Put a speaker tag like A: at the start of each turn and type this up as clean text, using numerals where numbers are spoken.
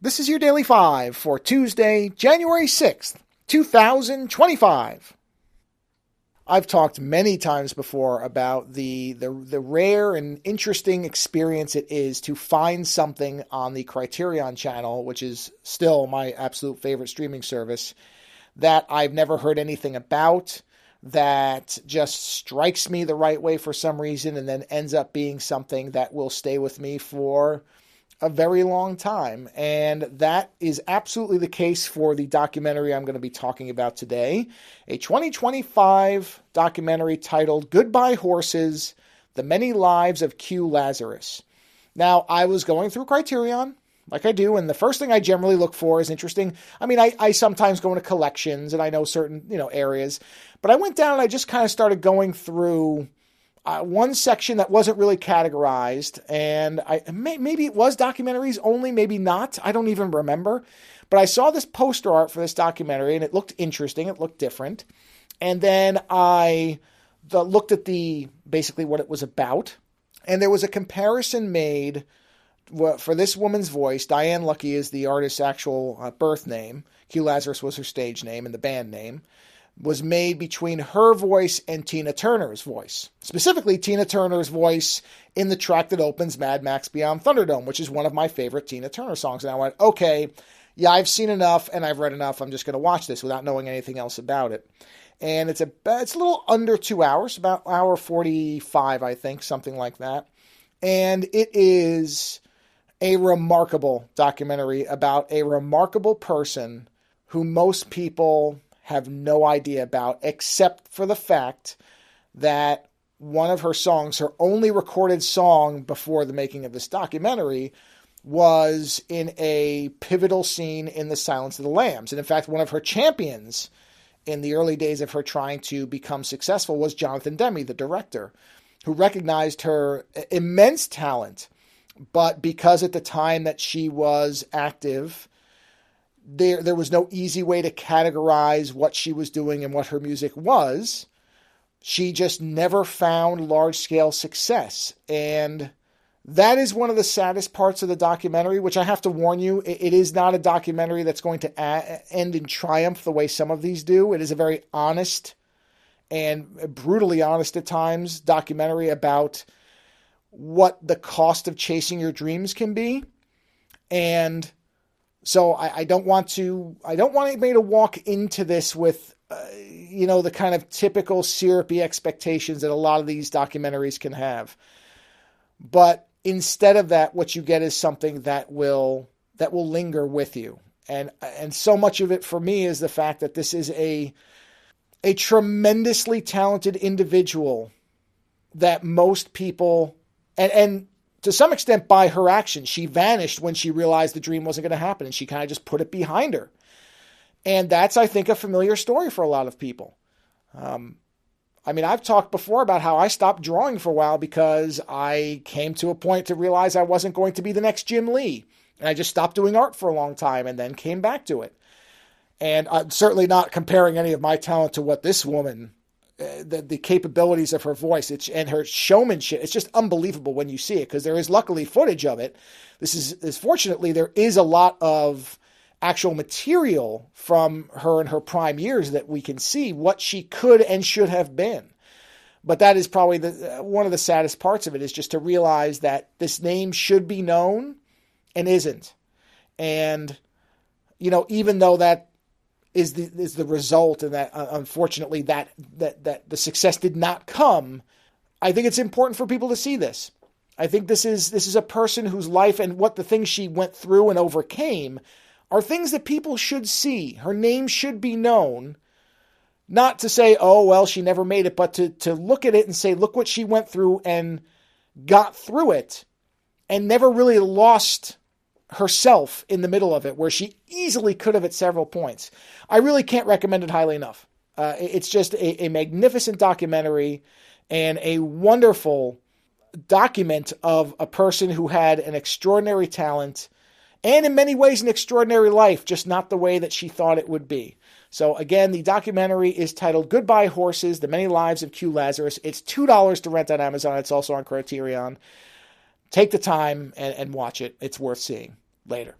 A: This is your Daily 5 for Tuesday, January 6th, 2025. I've talked many times before about the rare and interesting experience it is to find something on the Crtierion Channel, which is still my absolute favorite streaming service, that I've never heard anything about, that just strikes me the right way for some reason, and then ends up being something that will stay with me for a very long time. And that is absolutely the case for the documentary I'm going to be talking about today. A 2025 documentary titled Goodbye Horses, The Many Lives of Q Lazzarus. Now, I was going through Crtierion, like I do, and the first thing I generally look for is interesting. I mean, I sometimes go into collections, and I know certain, areas, but I went down and I just kind of started going through one section that wasn't really categorized, and maybe it was documentaries only, maybe not. I don't even remember. But I saw this poster art for this documentary, and it looked interesting. It looked different. And then I looked at basically what it was about, and there was a comparison made for this woman's voice. Diane Lucky is the artist's actual birth name. Q Lazzarus was her stage name and the band name. Was made between her voice and Tina Turner's voice. Specifically, Tina Turner's voice in the track that opens Mad Max Beyond Thunderdome, which is one of my favorite Tina Turner songs. And I went, okay, yeah, I've seen enough and I've read enough. I'm just going to watch this without knowing anything else about it. And it's a little under 2 hours, about hour 45, I think, something like that. And it is a remarkable documentary about a remarkable person who most people have no idea about, except for the fact that one of her songs, her only recorded song before the making of this documentary, was in a pivotal scene in The Silence of the Lambs. And in fact, one of her champions in the early days of her trying to become successful was Jonathan Demme, the director, who recognized her immense talent. But because at the time that she was active, there was no easy way to categorize what she was doing and what her music was. She just never found large-scale success. And that is one of the saddest parts of the documentary, which I have to warn you, it is not a documentary that's going to end in triumph the way some of these do. It is a very honest and brutally honest at times documentary about what the cost of chasing your dreams can be. And so I don't want anybody to walk into this with, the kind of typical syrupy expectations that a lot of these documentaries can have. But instead of that, what you get is something that will linger with you. And so much of it for me is the fact that this is a tremendously talented individual that most people, and to some extent, by her actions, she vanished when she realized the dream wasn't going to happen, and she kind of just put it behind her. And that's, I think, a familiar story for a lot of people. I've talked before about how I stopped drawing for a while because I came to a point to realize I wasn't going to be the next Jim Lee. And I just stopped doing art for a long time and then came back to it. And I'm certainly not comparing any of my talent to what this woman, the capabilities of her voice and her showmanship. It's just unbelievable when you see it, because there is luckily footage of it. Fortunately, there is a lot of actual material from her in her prime years that we can see what she could and should have been. But that is probably one of the saddest parts of it, is just to realize that this name should be known and isn't. And, even though that is the result, and that unfortunately that the success did not come, I think it's important for people to see this. I think this is a person whose life and what the things she went through and overcame are things that people should see. Her name should be known, not to say, oh, well, she never made it, but to look at it and say, look what she went through and got through it and never really lost herself in the middle of it, where she easily could have at several points. I really can't recommend it highly enough. It's just a magnificent documentary and a wonderful document of a person who had an extraordinary talent and in many ways an extraordinary life, just not the way that she thought it would be. So again, the documentary is titled Goodbye Horses, The Many Lives of Q Lazzarus. It's $2 to rent on Amazon. It's also on Crtierion. Take the time and watch it. It's worth seeing. Later.